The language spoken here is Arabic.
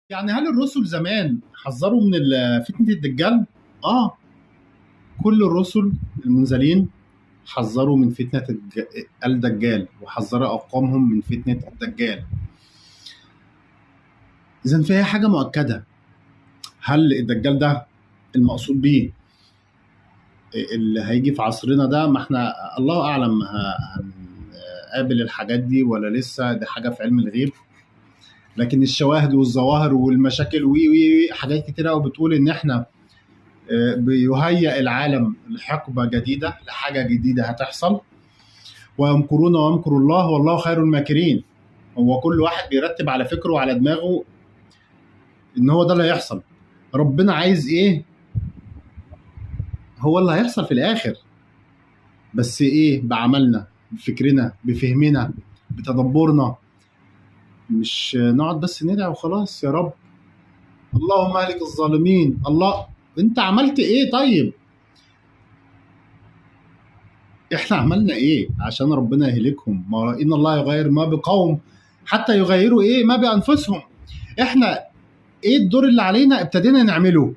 يعني هل الرسل زمان حذروا من فتنة الدجال؟ آه، كل الرسل المنزلين حذروا من فتنة الدجال، وحذروا أقوامهم من فتنة الدجال. إذا فيها حاجة مؤكدة. هل الدجال ده المقصود بيه اللي هيجي في عصرنا ده؟ ما احنا الله أعلم هنقابل الحاجات دي ولا لسه، دي حاجة في علم الغيب. لكن الشواهد والظواهر والمشاكل وي حاجات كتيرة قوي بتقول إن احنا بيهيئ العالم لحقبة جديدة، لحاجة جديدة هتحصل. ويمكرون ويمكر الله والله خير الماكرين. هو كل واحد بيرتب على فكره وعلى دماغه ان هو ده اللي هيحصل. ربنا عايز ايه هو اللي هيحصل في الاخر، بس ايه؟ بعملنا، بفكرنا، بفهمنا، بتدبرنا. مش نقعد بس ندعي وخلاص يا رب اللهم اهلك الظالمين. الله، انت عملت ايه طيب؟ احنا عملنا ايه عشان ربنا يهلكهم؟ ما ان الله يغير ما بقوم حتى يغيروا ايه ما بانفسهم. احنا ايه الدور اللي علينا ابتدينا نعمله؟